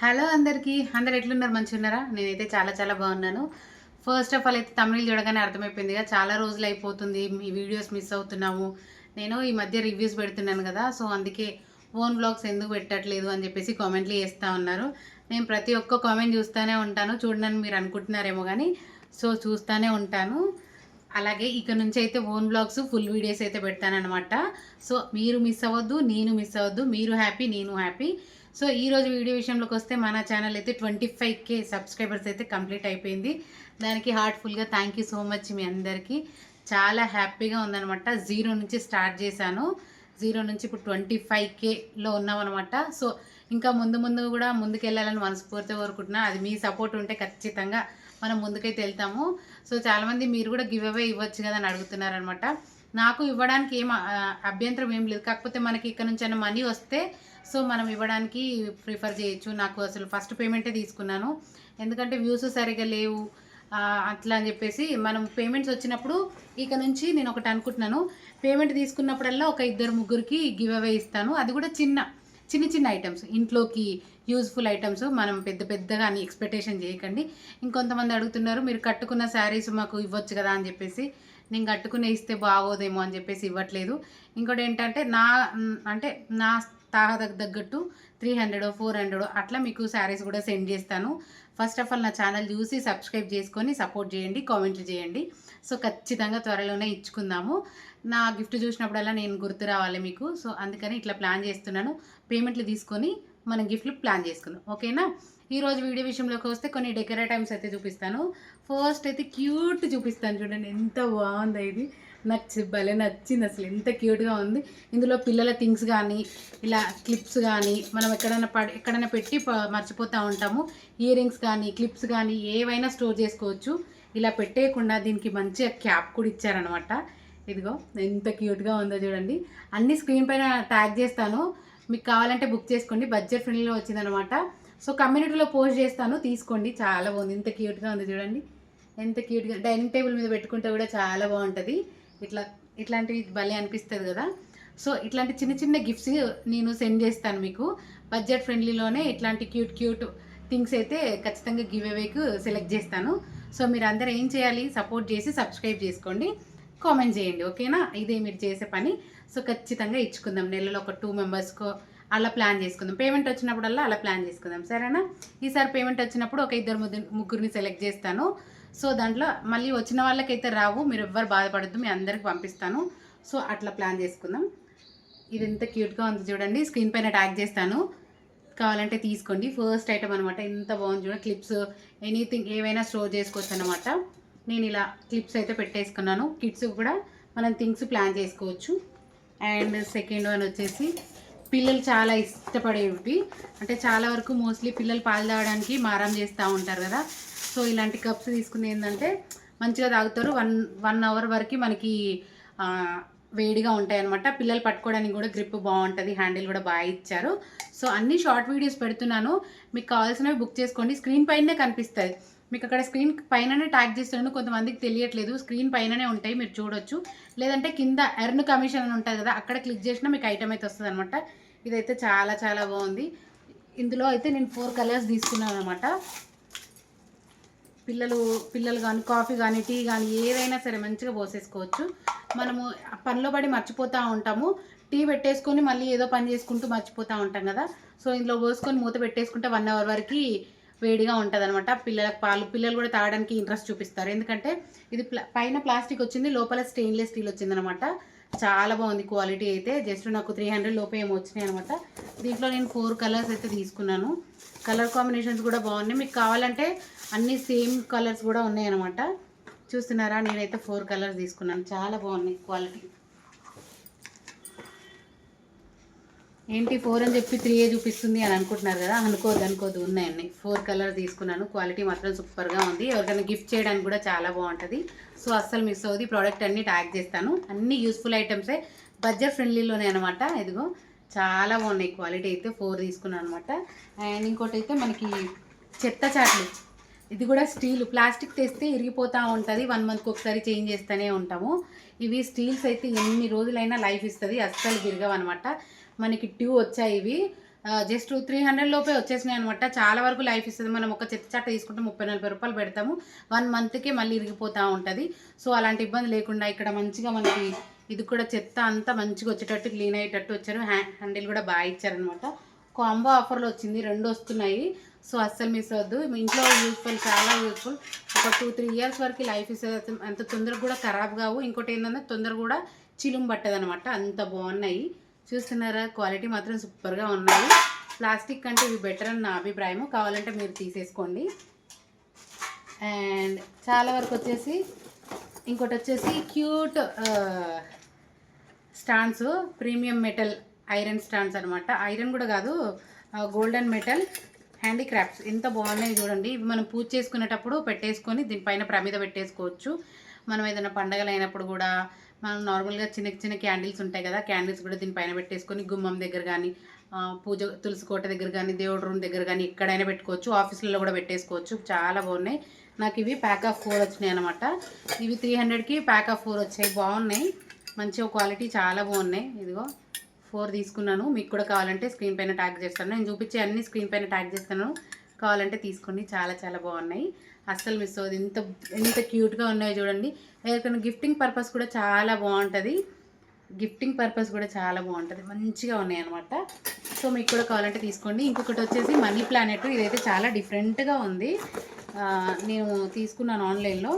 Hello అందరికీ అందరు ఎట్లున్నారు మంచిగా ఉన్నారా? నేనైతే చాలా చాలా బాగున్నాను. ఫస్ట్ ఆఫ్ ఆల్ అయితే తమిళ్ చూడగానే అర్థమైపోయిందిగా, చాలా రోజులు అయిపోతుంది మీ వీడియోస్ మిస్ అవుతున్నాము. నేను ఈ మధ్య రివ్యూస్ పెడుతున్నాను కదా, సో అందుకే ఓన్ వ్లాగ్స్ ఎందుకు పెట్టట్లేదు అని చెప్పేసి కామెంట్లు చేస్తూ ఉన్నారు. నేను ప్రతి ఒక్క కామెంట్ చూస్తూనే ఉంటాను, చూడనని మీరు అనుకుంటున్నారేమో కానీ సో చూస్తూనే ఉంటాను. అలాగే ఇక నుంచి అయితే ఓన్ బ్లాగ్స్ ఫుల్ వీడియోస్ అయితే పెడతానమాట. సో మీరు మిస్ అవ్వద్దు, నేను మిస్ అవ్వద్దు, మీరు హ్యాపీ నేను హ్యాపీ. సో ఈరోజు వీడియో విషయంలోకి వస్తే మన ఛానల్ అయితే 25K సబ్స్క్రైబర్స్ అయితే కంప్లీట్ అయిపోయింది. దానికి హార్ట్ఫుల్గా థ్యాంక్ యూ సో మచ్ మీ అందరికీ. చాలా హ్యాపీగా ఉందనమాట. జీరో నుంచి స్టార్ట్ చేశాను, జీరో నుంచి ఇప్పుడు 25Kలో ఉన్నామన్నమాట. సో ఇంకా ముందు ముందు కూడా ముందుకెళ్ళాలని మనస్ఫూర్తిగా కోరుకుంటున్నా. అది మీ సపోర్ట్ ఉంటే ఖచ్చితంగా మనం ముందుకైతే వెళ్తాము. సో చాలామంది మీరు కూడా గివ్ అవే ఇవ్వచ్చు కదా అని అడుగుతున్నారనమాట. నాకు ఇవ్వడానికి ఏం అభ్యంతరం ఏం లేదు, కాకపోతే మనకి ఇక్కడ నుంచి అయినా మనీ వస్తే సో మనం ఇవ్వడానికి ప్రిఫర్ చేయొచ్చు. నాకు అసలు ఫస్ట్ పేమెంటే తీసుకున్నాను, ఎందుకంటే వ్యూస్ సరిగా లేవు అట్లా అని చెప్పేసి. మనం పేమెంట్స్ వచ్చినప్పుడు ఇక నుంచి నేను ఒకటి అనుకుంటున్నాను, పేమెంట్ తీసుకున్నప్పుడల్లా ఒక ఇద్దరు ముగ్గురికి గివ్ అవే ఇస్తాను. అది కూడా చిన్న చిన్న ఐటమ్స్, ఇంట్లోకి యూజ్ఫుల్ ఐటమ్స్. మనం పెద్ద పెద్దగా అని ఎక్స్పెక్టేషన్ చేయకండి. ఇంకొంతమంది అడుగుతున్నారు మీరు కట్టుకున్న శారీస్ మాకు ఇవ్వచ్చు కదా అని చెప్పేసి. నేను కట్టుకునే ఇస్తే బాగోదేమో అని చెప్పేసి ఇవ్వట్లేదు. ఇంకోటి ఏంటంటే నా తాహతకు తగ్గట్టు 300 400 అట్లా మీకు శారీస్ కూడా సెండ్ చేస్తాను. ఫస్ట్ ఆఫ్ ఆల్ నా ఛానల్ చూసి సబ్స్క్రైబ్ చేసుకొని సపోర్ట్ చేయండి, కామెంట్లు చేయండి. సో ఖచ్చితంగా త్వరలోనే ఇచ్చుకుందాము. నా గిఫ్ట్ చూసినప్పుడల్లా నేను గుర్తు రావాలి మీకు. సో అందుకని ఇట్లా ప్లాన్ చేస్తున్నాను. పేమెంట్లు తీసుకొని మనం గిఫ్ట్లు ప్లాన్ చేసుకుందాం, ఓకేనా? ఈరోజు వీడియో విషయంలోకి వస్తే కొన్ని డెకరేట్ ఐటమ్స్ అయితే చూపిస్తాను. ఫస్ట్ అయితే క్యూట్ చూపిస్తాను, చూడండి ఎంత బాగుంది ఇది. నాకు భలే నచ్చింది, అసలు ఎంత క్యూట్గా ఉంది. ఇందులో పిల్లల థింగ్స్ కానీ ఇలా క్లిప్స్ కానీ మనం ఎక్కడైనా పెట్టి మర్చిపోతూ ఉంటాము. ఇయర్ రింగ్స్ కానీ క్లిప్స్ కానీ ఏవైనా స్టోర్ చేసుకోవచ్చు. ఇలా పెట్టేయకుండా దీనికి మంచిగా క్యాప్ కూడా ఇచ్చారనమాట. ఇదిగో ఎంత క్యూట్గా ఉందో చూడండి. అన్ని స్క్రీన్ పైన ట్యాగ్ చేస్తాను, మీకు కావాలంటే బుక్ చేసుకోండి. బడ్జెట్ ఫ్రెండ్లీలో వచ్చిందనమాట. సో కమ్యూనిటీలో పోస్ట్ చేస్తాను, తీసుకోండి. చాలా బాగుంది, ఇంత క్యూట్గా ఉంది చూడండి, ఎంత క్యూట్గా. డైనింగ్ టేబుల్ మీద పెట్టుకుంటే కూడా చాలా బాగుంటుంది. ఇట్లాంటివి భలే అనిపిస్తుంది కదా. సో ఇట్లాంటి చిన్న చిన్న గిఫ్ట్స్ నేను సెండ్ చేస్తాను మీకు. బడ్జెట్ ఫ్రెండ్లీలోనే ఇట్లాంటి క్యూట్ థింగ్స్ అయితే ఖచ్చితంగా గివ్ అవేకు సెలెక్ట్ చేస్తాను. సో మీరు అందరూ ఏం చేయాలి, సపోర్ట్ చేసి సబ్స్క్రైబ్ చేసుకోండి, కామెంట్ చేయండి, ఓకేనా? ఇదే మీరు చేసే పని. సో ఖచ్చితంగా ఇచ్చుకుందాం. నెలలో ఒక 2 మెంబర్స్కో అలా ప్లాన్ చేసుకుందాం. పేమెంట్ వచ్చినప్పుడల్లా అలా ప్లాన్ చేసుకుందాం, సరేనా? ఈసారి పేమెంట్ వచ్చినప్పుడు ఒక ఇద్దరు ముగ్గురిని సెలెక్ట్ చేస్తాను. సో దాంట్లో మళ్ళీ వచ్చిన వాళ్ళకైతే రావు, మీరు ఎవ్వరు బాధపడద్దు, మీ అందరికి పంపిస్తాను. సో అట్లా ప్లాన్ చేసుకుందాం. ఇది ఎంత క్యూట్గా ఉంది చూడండి, స్క్రీన్ పైన ట్యాగ్ చేస్తాను, కావాలంటే తీసుకోండి. ఫస్ట్ ఐటమ్ అనమాట, ఎంత బాగుంది చూడండి. క్లిప్స్ ఎనీథింగ్ ఏవైనా స్టోర్ చేసుకోవచ్చు అనమాట. నేను ఇలా క్లిప్స్ అయితే పెట్టేసుకున్నాను. కిడ్స్ కూడా మనం థింగ్స్ ప్లాన్ చేసుకోవచ్చు. అండ్ సెకండ్ వన్ వచ్చేసి పిల్లలు చాలా ఇష్టపడేవి, అంటే చాలా వరకు మోస్ట్లీ పిల్లలు పాలు తాగడానికి మారం చేస్తూ ఉంటారు కదా. సో ఇలాంటి కప్స్ తీసుకుంది ఏంటంటే మంచిగా తాగుతారు. 1 అవర్ వరకు మనకి వేడిగా ఉంటాయి అనమాట. పిల్లలు పట్టుకోవడానికి కూడా గ్రిప్ బాగుంటుంది, హ్యాండిల్ కూడా బాగా ఇచ్చారు. సో అన్ని షార్ట్ వీడియోస్ పెడుతున్నాను, మీకు కావాల్సినవి బుక్ చేసుకోండి. స్క్రీన్ పైనే కనిపిస్తుంది మీకు, అక్కడ స్క్రీన్ పైననే ట్యాగ్ చేస్తున్నాను. కొంతమందికి తెలియట్లేదు, స్క్రీన్ పైననే ఉంటాయి, మీరు చూడొచ్చు. లేదంటే కింద ఎర్న్ కమిషన్ అని ఉంటుంది కదా, అక్కడ క్లిక్ చేసినా మీకు ఐటమ్ అయితే వస్తుంది అనమాట. ఇదైతే చాలా చాలా బాగుంది. ఇందులో అయితే నేను 4 కలర్స్ తీసుకున్నాను అనమాట. పిల్లలు కానీ కాఫీ కానీ టీ కానీ ఏదైనా సరే మంచిగా పోసేసుకోవచ్చు. మనము పనిలో పడి మర్చిపోతూ ఉంటాము, టీ పెట్టేసుకొని మళ్ళీ ఏదో పని చేసుకుంటూ మర్చిపోతూ ఉంటాం కదా. సో ఇందులో పోసుకొని మూత పెట్టేసుకుంటే 1 అవర్ వరకు వేడిగా ఉంటుంది అనమాట. పిల్లలు కూడా తాగడానికి ఇంట్రెస్ట్ చూపిస్తారు, ఎందుకంటే ఇది పైన ప్లాస్టిక్ వచ్చింది, లోపల స్టెయిన్లెస్ స్టీల్ వచ్చిందనమాట. చాలా బాగుంది క్వాలిటీ అయితే. జస్ట్ నాకు 300 లోపే ఏమో వచ్చినాయి అనమాట. దీంట్లో నేను 4 కలర్స్ అయితే తీసుకున్నాను. కలర్ కాంబినేషన్స్ కూడా బాగున్నాయి, మీకు కావాలంటే అన్ని సేమ్ కలర్స్ కూడా ఉన్నాయి అనమాట. చూస్తున్నారా, నేనైతే 4 కలర్స్ తీసుకున్నాను, చాలా బాగున్నాయి క్వాలిటీ. ఏంటి 4 అని చెప్పి 3 చూపిస్తుంది అని అనుకుంటున్నారు కదా, అనుకోదు ఉన్నాయండి. 4 కలర్ తీసుకున్నాను, క్వాలిటీ మాత్రం సూపర్గా ఉంది. ఎవరికైనా గిఫ్ట్ చేయడానికి కూడా చాలా బాగుంటుంది. సో అస్సలు మిస్ అవుతుంది. ప్రోడక్ట్ అన్నీ ట్యాగ్ చేస్తాను, అన్ని యూస్ఫుల్ ఐటమ్సే, బడ్జెట్ ఫ్రెండ్లీలోనే అనమాట. ఇదిగో చాలా బాగున్నాయి క్వాలిటీ అయితే. 4 తీసుకున్నాను అనమాట. అండ్ ఇంకోటి అయితే మనకి చెత్త చాట్లు, ఇది కూడా స్టీల్. ప్లాస్టిక్ తెస్తే ఇరిగిపోతూ ఉంటుంది, 1 మంత్కి ఒకసారి చేంజ్ చేస్తూనే ఉంటాము. ఇవి స్టీల్స్ అయితే ఎన్ని రోజులైనా లైఫ్ ఇస్తుంది, అస్సలు విరగవు అనమాట. మనకి 2 వచ్చాయి ఇవి. జస్ట్ 300 లోపే వచ్చేసినాయి అనమాట. చాలా వరకు లైఫ్ ఇస్తుంది. మనం ఒక చెత్త చాట తీసుకుంటే 30-40 రూపాయలు పెడతాము, 1 మంత్కే మళ్ళీ ఇరిగిపోతూ ఉంటుంది. సో అలాంటి ఇబ్బంది లేకుండా ఇక్కడ మంచిగా మనకి ఇది కూడా చెత్త అంతా మంచిగా వచ్చేటట్టు క్లీన్ అయ్యేటట్టు వచ్చారు. హ్యాండిల్ కూడా బాగా ఇచ్చారనమాట. కాంబో ఆఫర్లో వచ్చింది, 2 వస్తున్నాయి. సో అస్సలు మిస్ అవ్వద్దు. మీ ఇంట్లో యూస్ఫుల్, చాలా యూస్ఫుల్. ఒక 2-3 ఇయర్స్ వరకు లైఫ్ ఇస్తుంది. అంత తొందరగా కూడా ఖరాబ్ కావు. ఇంకోటి ఏంటంటే తొందరగా కూడా చిలుము పట్టదనమాట. అంత బాగున్నాయి. చూస్తున్నారా, క్వాలిటీ మాత్రం సూపర్గా ఉన్నాయి. ప్లాస్టిక్ కంటే ఇవి బెటర్ అని నా అభిప్రాయము. కావాలంటే మీరు తీసేసుకోండి. అండ్ చాలా వరకు వచ్చేసి ఇంకోటి వచ్చేసి cute stands, premium metal iron stands అనమాట. ఐరన్ కూడా కాదు, గోల్డెన్ మెటల్ హ్యాండీక్రాఫ్ట్స్. ఎంత బాగున్నాయి చూడండి. ఇవి మనం పూజ చేసుకునేటప్పుడు పెట్టేసుకొని దీనిపైన ప్రమిద పెట్టేసుకోవచ్చు. మనం ఏదైనా పండగలు అయినప్పుడు కూడా మనం నార్మల్గా చిన్న చిన్న క్యాండిల్స్ ఉంటాయి కదా, క్యాండిల్స్ కూడా దీనిపైన పెట్టేసుకొని గుమ్మం దగ్గర కానీ, పూజ తులసి కోట దగ్గర కానీ, దేవుడి రూమ్ దగ్గర కానీ ఎక్కడైనా పెట్టుకోవచ్చు. ఆఫీసులలో కూడా పెట్టేసుకోవచ్చు. చాలా బాగున్నాయి. నాకు ఇవి ప్యాక్ ఆఫ్ 4 వచ్చినాయి అనమాట. ఇవి 300కి ప్యాక్ ఆఫ్ 4 వచ్చాయి. బాగున్నాయి, మంచిగా క్వాలిటీ చాలా బాగున్నాయి. ఇదిగో 4 తీసుకున్నాను. మీకు కూడా కావాలంటే స్క్రీన్ పైన ట్యాగ్ చేస్తాను. నేను చూపించే అన్ని స్క్రీన్ పైన ట్యాగ్ చేస్తాను, కావాలంటే తీసుకోండి. చాలా చాలా బాగున్నాయి. అస్సలు మిస్ అవ్వదు. ఎంత క్యూట్గా ఉన్నాయో చూడండి. ఎవరికైనా గిఫ్టింగ్ పర్పస్ కూడా చాలా బాగుంటుంది. మంచిగా ఉన్నాయి అనమాట. సో మీకు కూడా కావాలంటే తీసుకోండి. ఇంకొకటి వచ్చేసి మనీ ప్లానెట్. ఇదైతే చాలా డిఫరెంట్గా ఉంది. నేను తీసుకున్నాను ఆన్లైన్లో,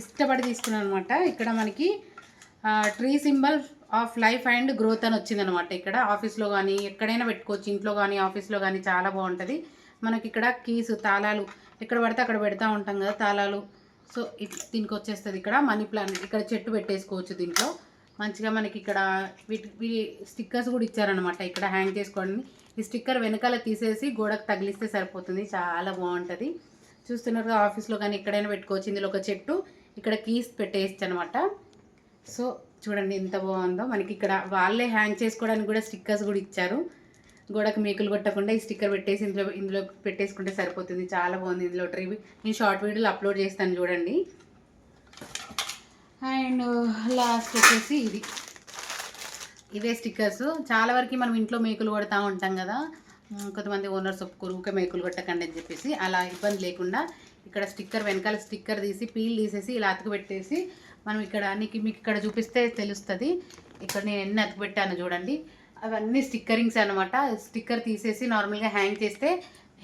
ఇష్టపడి తీసుకున్నాను అనమాట. ఇక్కడ మనకి tree symbol of life and growth అని వచ్చిందనమాట. ఇక్కడ ఆఫీస్లో కానీ ఎక్కడైనా పెట్టుకోవచ్చు, ఇంట్లో కానీ ఆఫీస్లో కానీ చాలా బాగుంటుంది. మనకి ఇక్కడ కీస్, తాళాలు ఎక్కడ పడితే అక్కడ పెడతా ఉంటాం కదా తాళాలు. సో దీనికి వచ్చేస్తుంది ఇక్కడ మనీ ప్లాంట్. ఇక్కడ చెట్టు పెట్టేసుకోవచ్చు దీంట్లో. మంచిగా మనకి ఇక్కడ వీటి స్టిక్కర్స్ కూడా ఇచ్చారనమాట. ఇక్కడ హ్యాంగ్ చేసుకోండి. ఈ స్టిక్కర్ వెనకాల తీసేసి గోడకు తగిలిస్తే సరిపోతుంది. చాలా బాగుంటుంది. చూస్తున్నారు, ఆఫీస్లో కానీ ఎక్కడైనా పెట్టుకోవచ్చు. ఇందులో ఒక చెట్టు, ఇక్కడ కీస్ పెట్టేయచ్చు అనమాట. సో చూడండి ఎంత బాగుందో. మనకి ఇక్కడ వాళ్ళే హ్యాంగ్ చేసుకోవడానికి కూడా స్టిక్కర్స్ కూడా ఇచ్చారు. గోడకు మేకులు కొట్టకుండా ఈ స్టిక్కర్ పెట్టేసి ఇందులో పెట్టేసుకుంటే సరిపోతుంది. చాలా బాగుంది. ఇందులో నేను షార్ట్ వీడియోలు అప్లోడ్ చేస్తాను చూడండి. అండ్ లాస్ట్ వచ్చేసి ఇవే స్టిక్కర్స్. చాలా వరకు మనం ఇంట్లో మేకులు కొడతా ఉంటాం కదా, కొంతమంది ఓనర్స్ ఒప్పుకోరు, ఊకే మేకులు కొట్టకండి అని చెప్పేసి. అలా ఇబ్బంది లేకుండా ఇక్కడ స్టిక్కర్ వెనకాల స్టిక్కర్ తీసి పీల్ తీసేసి ఇలా అతుకు పెట్టేసి మనం ఇక్కడ మీకు ఇక్కడ చూపిస్తే తెలుస్తుంది. ఇక్కడ నేను ఎన్ని అతుకు పెట్టాను చూడండి. అవన్నీ స్టిక్కరింగ్స్ అనమాట. స్టిక్కర్ తీసేసి నార్మల్గా హ్యాంగ్ చేస్తే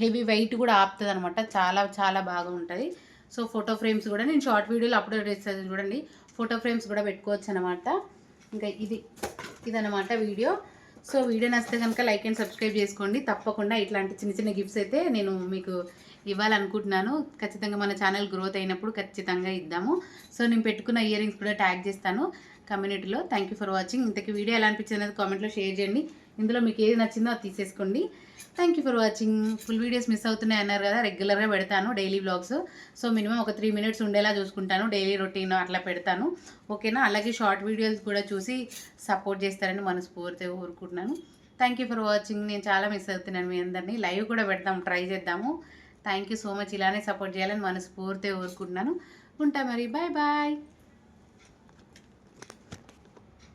హెవీ వెయిట్ కూడా ఆపుతుంది అనమాట. చాలా చాలా బాగా ఉంటుంది. సో ఫోటో ఫ్రేమ్స్ కూడా నేను షార్ట్ వీడియోలో అప్లోడ్ చేస్తాను చూడండి. ఫోటో ఫ్రేమ్స్ కూడా పెట్టుకోవచ్చు అనమాట. ఇంకా ఇదనమాట వీడియో. సో వీడియో నచ్చితే కనుక లైక్ అండ్ సబ్స్క్రైబ్ చేసుకోండి. తప్పకుండా ఇట్లాంటి చిన్న చిన్న గిఫ్ట్స్ అయితే నేను మీకు ఇవ్వాలనుకుంటున్నాను. ఖచ్చితంగా మన ఛానల్ గ్రోత్ అయినప్పుడు ఖచ్చితంగా ఇద్దాము. సో నేను పెట్టుకున్న ఇయర్ రింగ్స్ కూడా ట్యాగ్ చేస్తాను కమ్యూనిటీలో. Thank you for watching. ఇంతకీ వీడియో ఎలా అనిపించింది అనేది కామెంట్లో షేర్ చేయండి. ఇందులో మీకు ఏది నచ్చిందో అది తీసేసుకోండి. Thank you for watching. Full videos miss అవుతున్నాయి అన్నారు కదా, రెగ్యులర్గా పెడతాను డైలీ వ్లాగ్స్. సో మినిమం ఒక 3 మినిట్స్ ఉండేలా చూసుకుంటాను. డైలీ రొటీన్ అట్లా పెడతాను, ఓకేనా. అలాగే షార్ట్ వీడియోస్ కూడా చూసి సపోర్ట్ చేస్తారని మనస్ఫూర్తిగా కోరుకుంటున్నాను. Thank you for watching. నేను చాలా మిస్ అవుతున్నాను మీ అందరినీ. లైవ్ కూడా పెడతాం, ట్రై చేద్దాము. Thank you so much. ఇలానే సపోర్ట్ చేయాలని మనస్ఫూర్తిగా కోరుకుంటున్నాను. ఉంటా మరి, బాయ్ బాయ్.